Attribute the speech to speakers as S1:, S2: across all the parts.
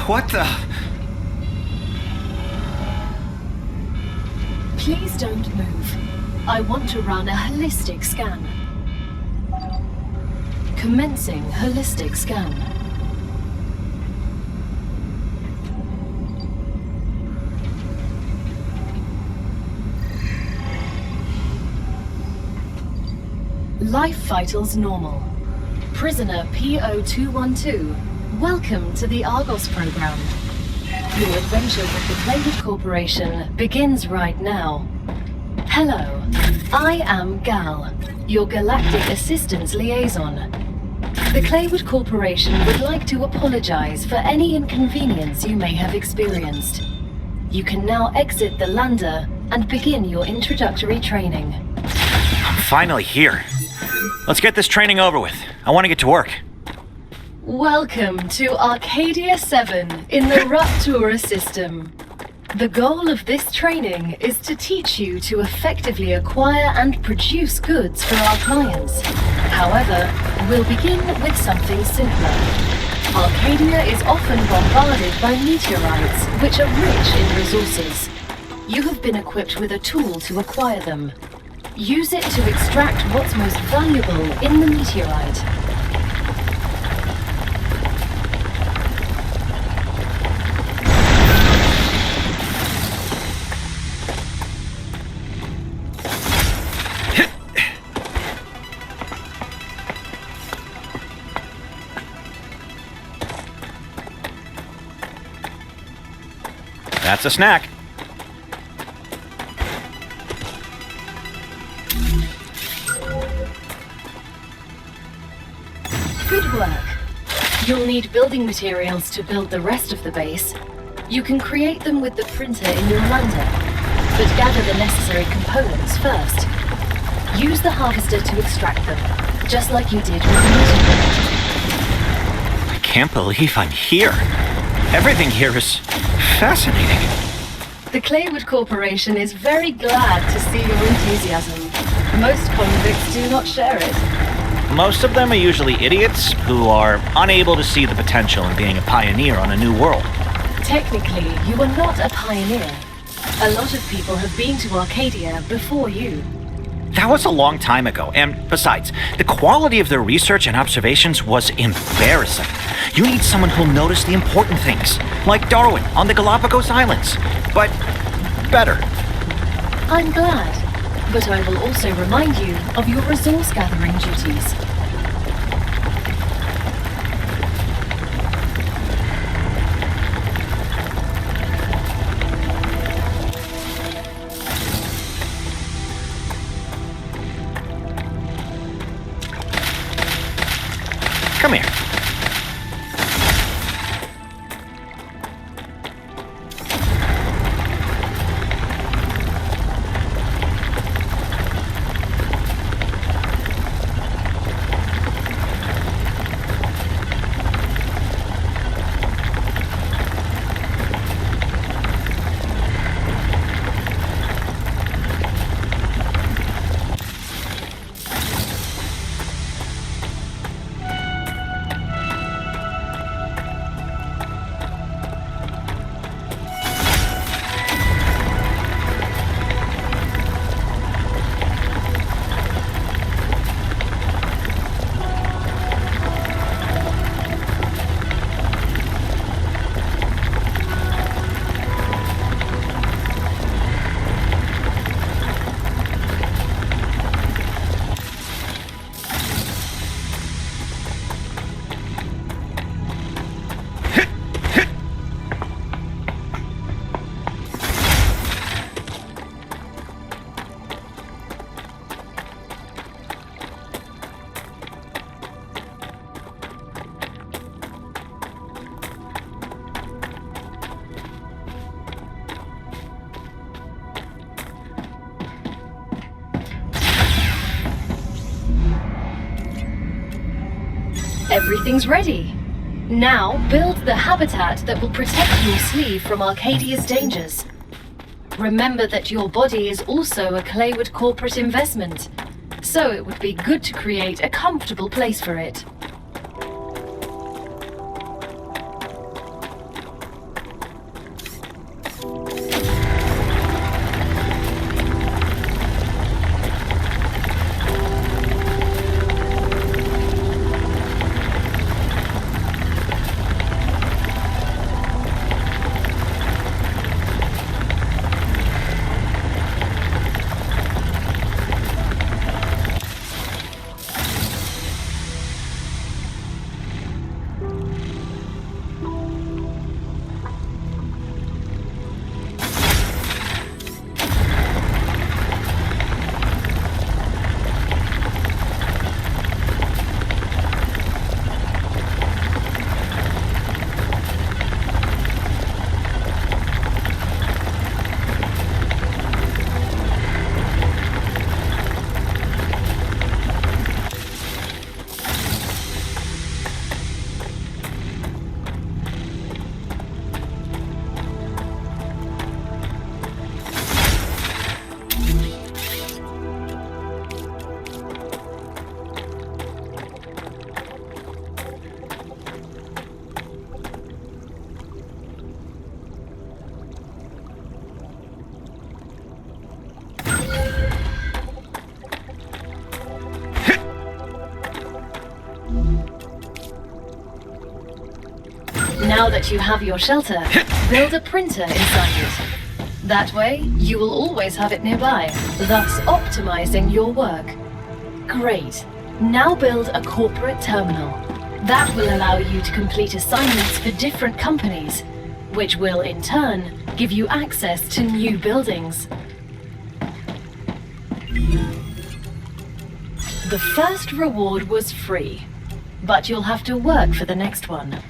S1: What the?
S2: Please don't move. I want to run a holistic scan. Commencing holistic scan. Life vitals normal. Prisoner PO212, welcome to the Argos program. Your adventure with the Claymore Corporation begins right now. Hello, I am Gal, your Galactic Assistance Liaison. The Claymore Corporation would like to apologize for any inconvenience you may have experienced. You can now exit the lander and begin your introductory training.
S1: I'm finally here. Let's get this training over with. I want to get to work.
S2: Welcome to Arcadia 7 in the Raptura system. The goal of this training is to teach you to effectively acquire and produce goods for our clients. However, we'll begin with something simpler. Arcadia is often bombarded by meteorites, which are rich in resources. You have been equipped with a tool to acquire them. Use it to extract what's most valuable in the meteorite.
S1: That's a snack.
S2: Good work. You'll need building materials to build the rest of the base. You can create them with the printer in your lander, but gather the necessary components first. Use the harvester to extract them, just like you did with the meteorite.
S1: I can't believe I'm here. Everything here is fascinating.
S2: The Claymore Corporation is very glad to see your enthusiasm. Most convicts do not share it.
S1: Most of them are usually idiots who are unable to see the potential in being a pioneer on a new world.
S2: Technically, you are not a pioneer. A lot of people have been to Arcadia before you.
S1: That was a long time ago, and besides, the quality of their research and observations was embarrassing. You need someone who'll notice the important things, like Darwin on the Galapagos Islands, but better.
S2: I'm glad, but I will also remind you of your resource gathering duties.
S1: Come here.
S2: Everything's ready. Now, build the habitat that will protect your sleeve from Arcadia's dangers. Remember that your body is also a Claymore corporate investment, so it would be good to create a comfortable place for it. Now that you have your shelter, build a printer inside it. That way, you will always have it nearby, thus optimizing your work. Great. Now build a corporate terminal. That will allow you to complete assignments for different companies, which will, in turn, give you access to new buildings. The first reward was free, but you'll have to work for the next one.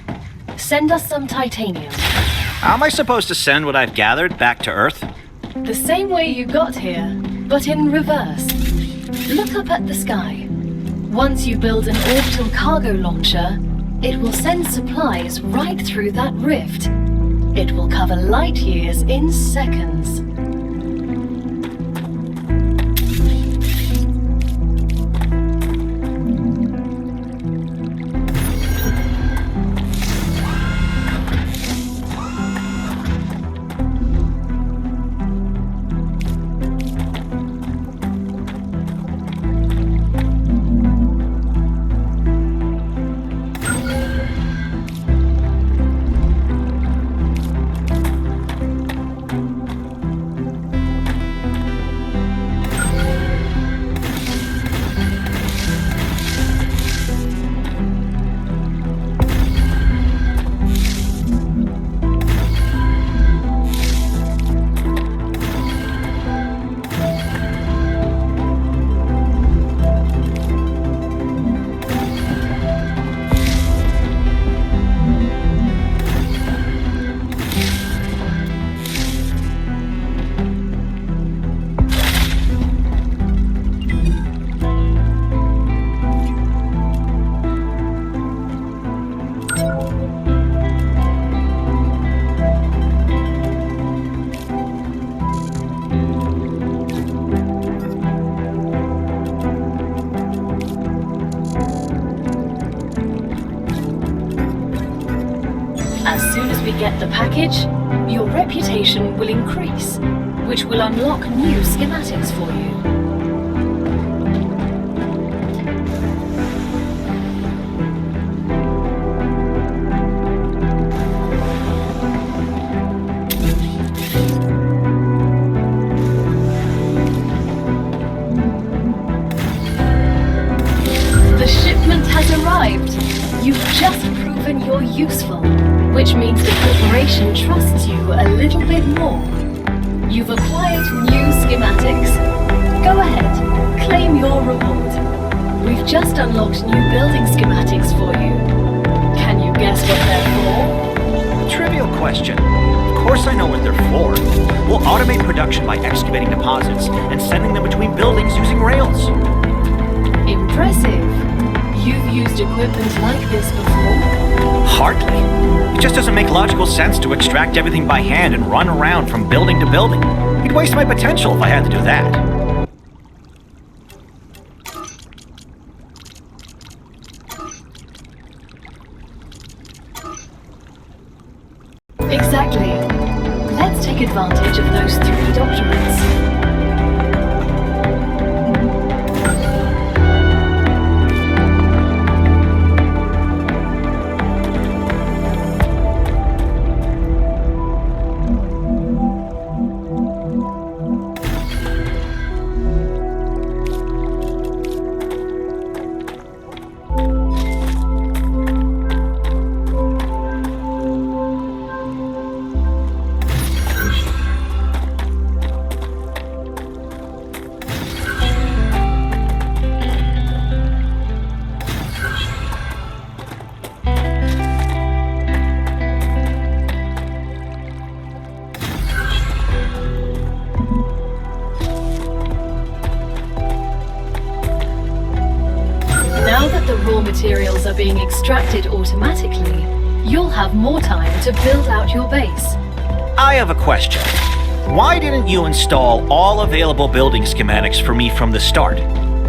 S2: Send us some titanium.
S1: How am I supposed to send what I've gathered back to Earth?
S2: The same way you got here, but in reverse. Look up at the sky. Once you build an orbital cargo launcher, it will send supplies right through that rift. It will cover light years in seconds. As soon as we get the package, your reputation will increase, which will unlock new schematics for you. The shipment has arrived. You've just proven you're useful, which means the corporation trusts you a little bit more. You've acquired new schematics. Go ahead, claim your reward. We've just unlocked new building schematics for you. Can you guess what they're for?
S1: Trivial question. Of course I know what they're for. We'll automate production by excavating deposits and sending them between buildings using rails.
S2: Impressive. You've used equipment like this before?
S1: Hardly. It just doesn't make logical sense to extract everything by hand and run around from building to building. You'd waste my potential if I had to do that.
S2: Exactly. Let's take advantage of those 3 doctorates. Materials are being extracted automatically, you'll have more time to build out your base.
S1: I have a question. Why didn't you install all available building schematics for me from the start?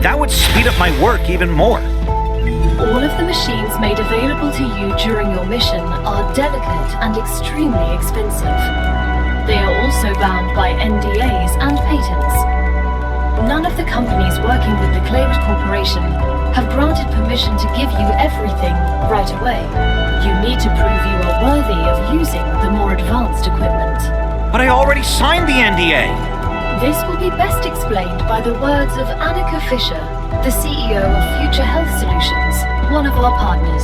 S1: That would speed up my work even more.
S2: All of the machines made available to you during your mission are delicate and extremely expensive. They are also bound by NDAs and patents. None of the companies working with the claimed corporation have granted permission to give you everything right away. You need to prove you are worthy of using the more advanced equipment.
S1: But I already signed the NDA!
S2: This will be best explained by the words of Annika Fisher, the CEO of Future Health Solutions, one of our partners.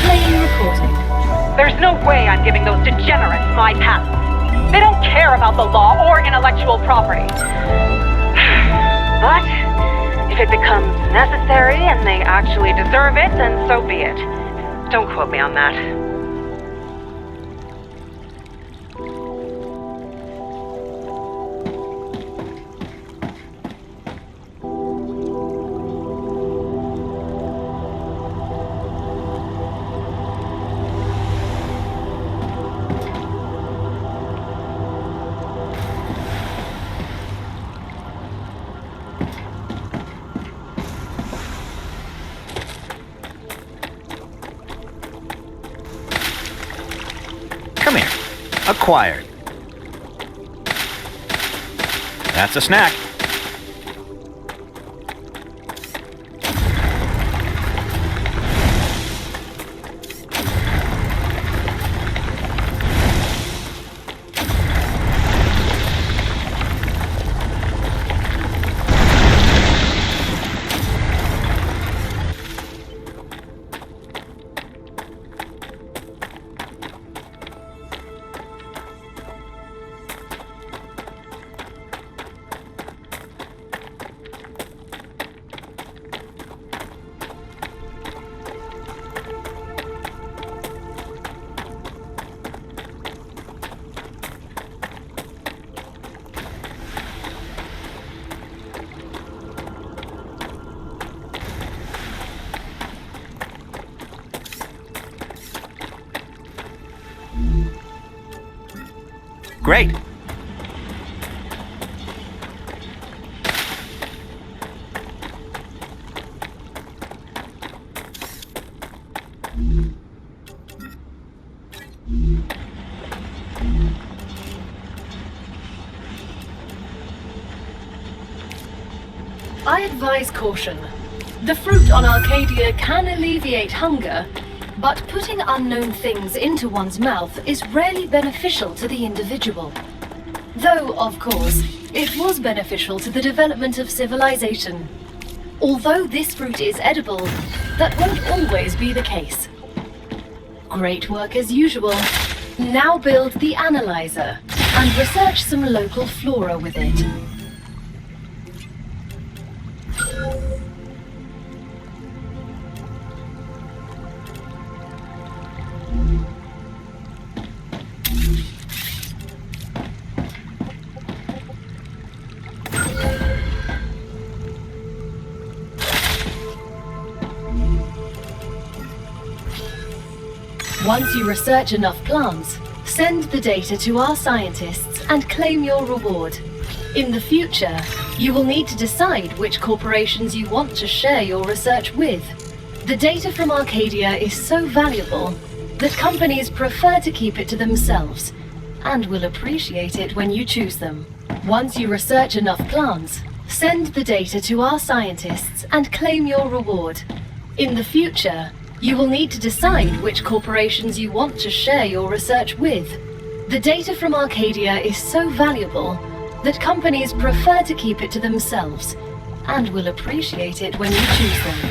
S2: Playing recording.
S3: There's no way I'm giving those degenerates my patents. They don't care about the law or intellectual property. But if it becomes necessary and they actually deserve it, then so be it. Don't quote me on that.
S1: Come here. Acquired. That's a snack. Great.
S2: I advise caution. The fruit on Arcadia can alleviate hunger, but putting unknown things into one's mouth is rarely beneficial to the individual. Though, of course, it was beneficial to the development of civilization. Although this fruit is edible, that won't always be the case. Great work as usual. Now build the analyzer and research some local flora with it. Once you research enough plants, send the data to our scientists and claim your reward. In the future, you will need to decide which corporations you want to share your research with. The data from Arcadia is so valuable that companies prefer to keep it to themselves and will appreciate it when you choose them. Once you research enough plants, send the data to our scientists and claim your reward. In the future, you will need to decide which corporations you want to share your research with. The data from Arcadia is so valuable that companies prefer to keep it to themselves and will appreciate it when you choose them.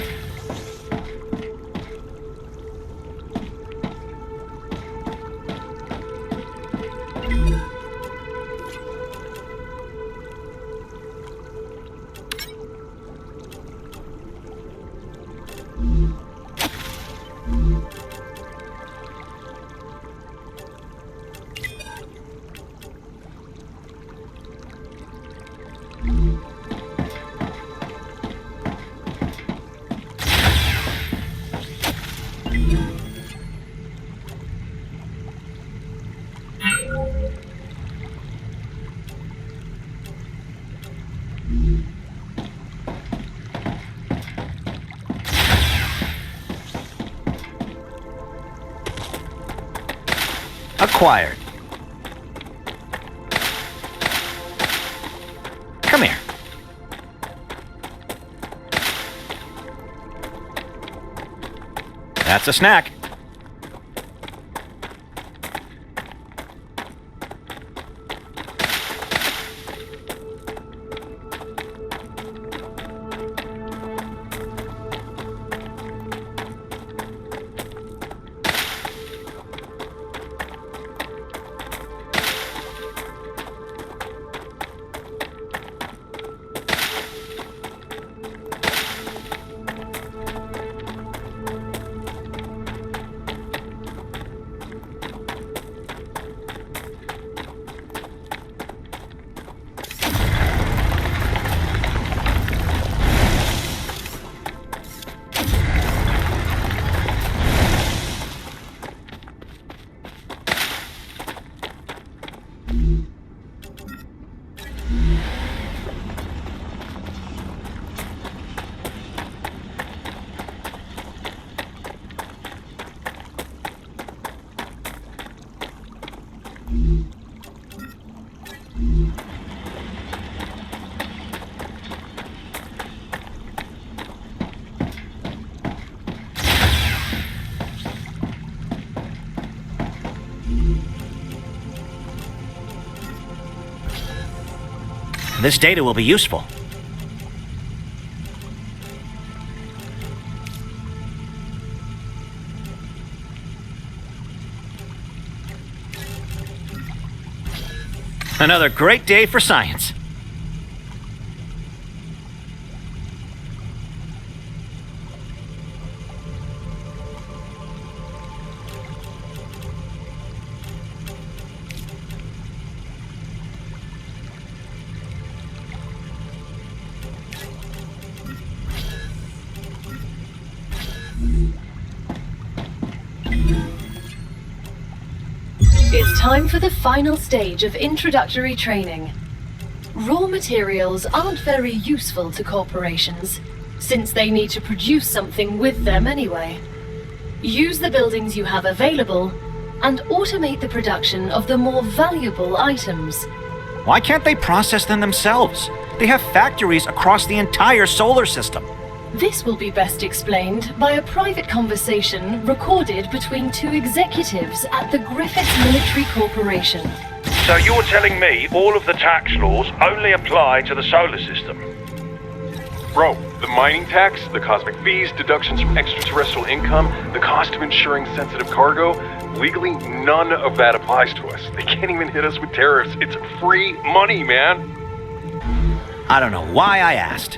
S1: Acquired. Come here. That's a snack. This data will be useful. Another great day for science.
S2: It's time for the final stage of introductory training. Raw materials aren't very useful to corporations, since they need to produce something with them anyway. Use the buildings you have available, and automate the production of the more valuable items.
S1: Why can't they process them themselves? They have factories across the entire solar system.
S2: This will be best explained by a private conversation recorded between two executives at the Griffiths Military Corporation.
S4: So you're telling me all of the tax laws only apply to the solar system?
S5: Bro, the mining tax, the cosmic fees, deductions from extraterrestrial income, the cost of insuring sensitive cargo, legally none of that applies to us. They can't even hit us with tariffs. It's free money, man.
S1: I don't know why I asked.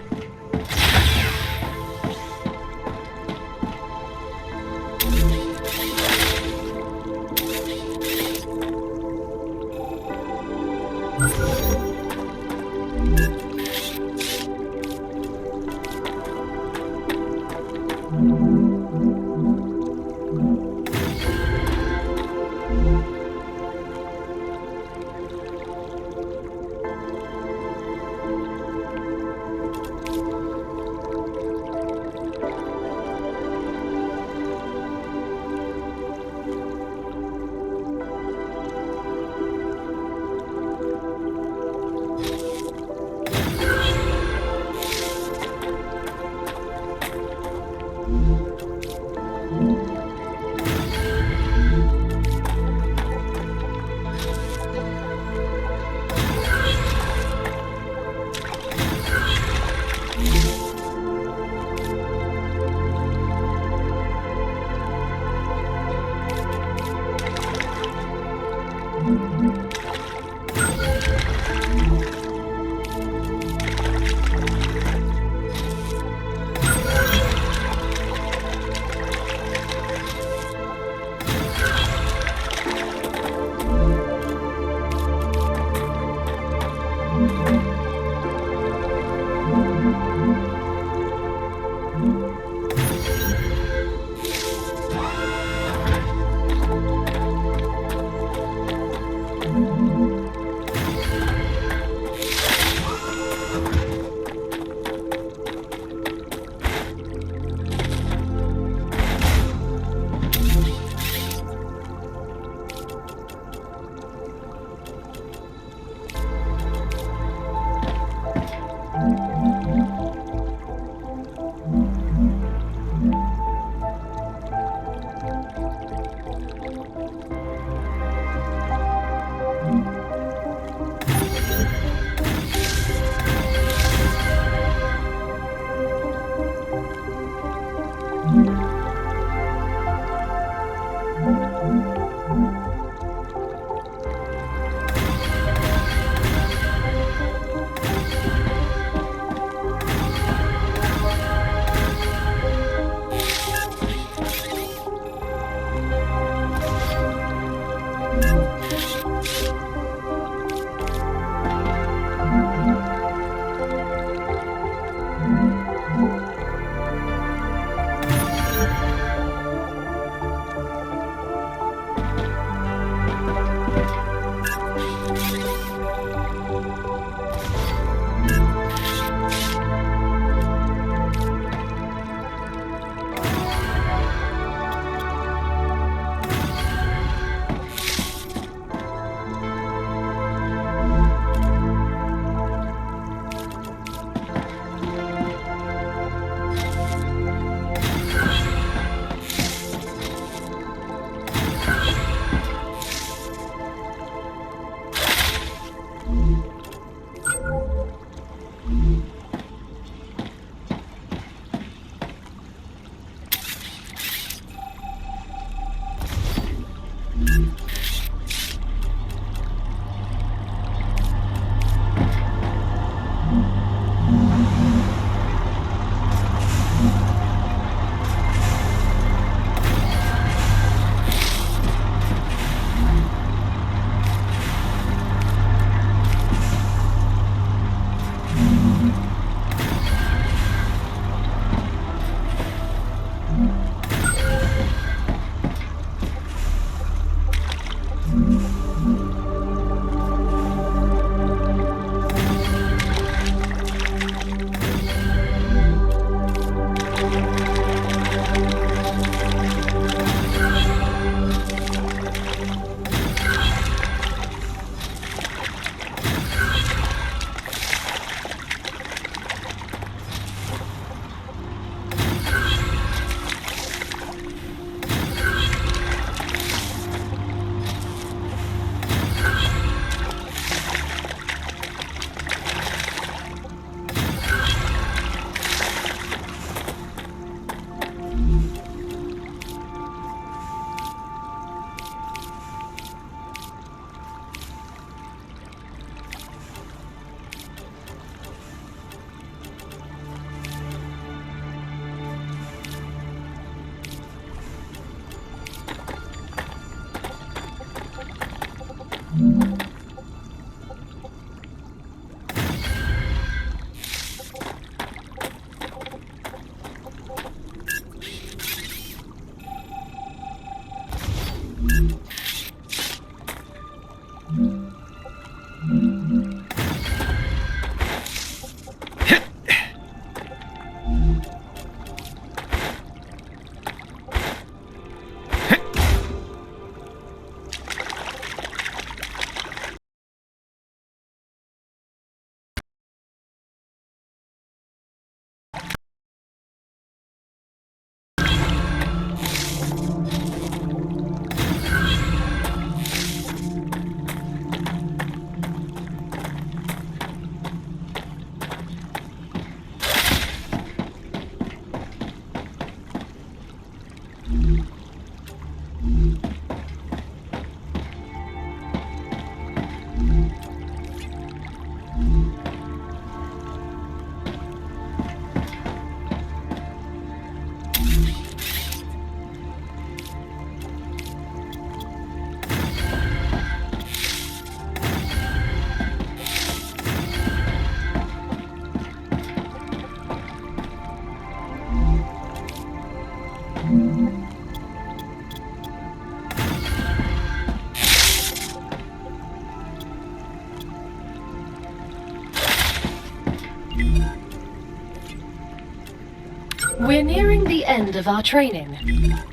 S2: We're nearing the end of our training.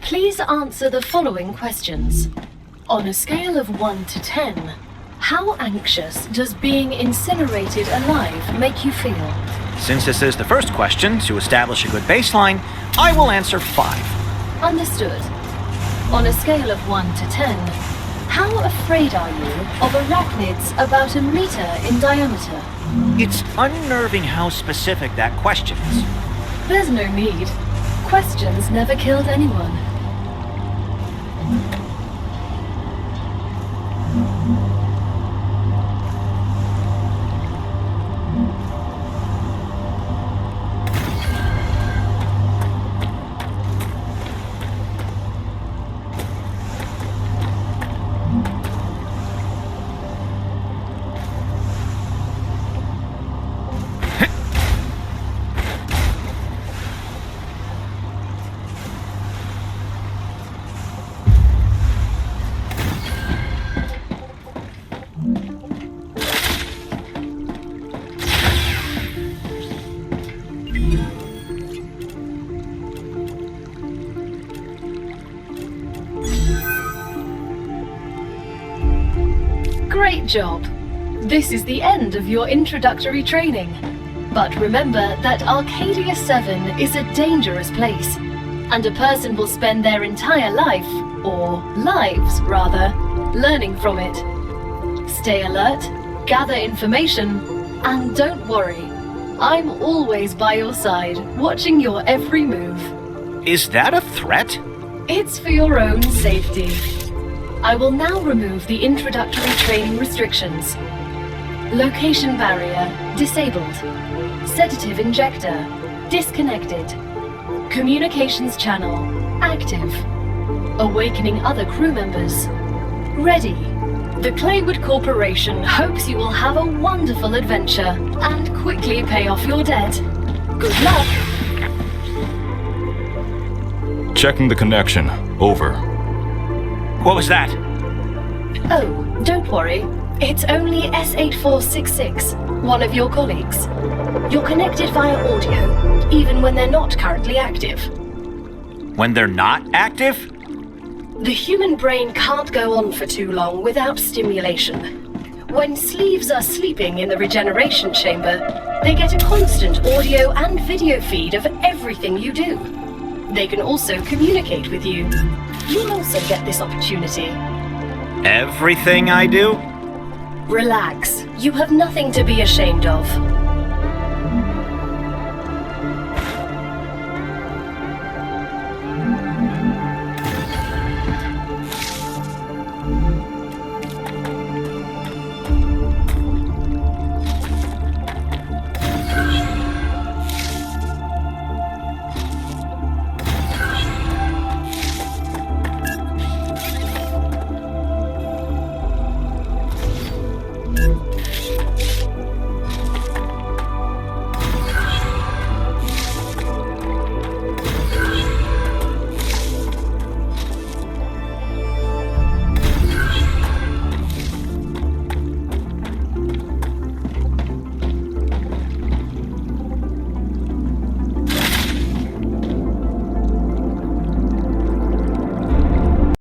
S2: Please answer the following questions. On a scale of 1 to 10, how anxious does being incinerated alive make you feel?
S1: Since this is the first question, to establish a good baseline, I will answer 5.
S2: Understood. On a scale of 1 to 10, how afraid are you of arachnids about 1 meter in diameter?
S1: It's unnerving how specific that question is.
S2: There's no need. Questions never killed anyone. Great job! This is the end of your introductory training. But remember that Arcadia 7 is a dangerous place, and a person will spend their entire life, or lives rather, learning from it. Stay alert, gather information, and don't worry. I'm always by your side, watching your every move.
S1: Is that a threat?
S2: It's for your own safety. I will now remove the introductory training restrictions. Location barrier disabled. Sedative injector disconnected. Communications channel active. Awakening other crew members. Ready. The Claywood Corporation hopes you will have a wonderful adventure and quickly pay off your debt. Good luck.
S6: Checking the connection. Over.
S1: What was that?
S2: Oh, don't worry. It's only S8466, one of your colleagues. You're connected via audio, even when they're not currently active.
S1: When they're not active?
S2: The human brain can't go on for too long without stimulation. When sleeves are sleeping in the regeneration chamber, they get a constant audio and video feed of everything you do. They can also communicate with you. You'll also get this opportunity.
S1: Everything I do?
S2: Relax. You have nothing to be ashamed of.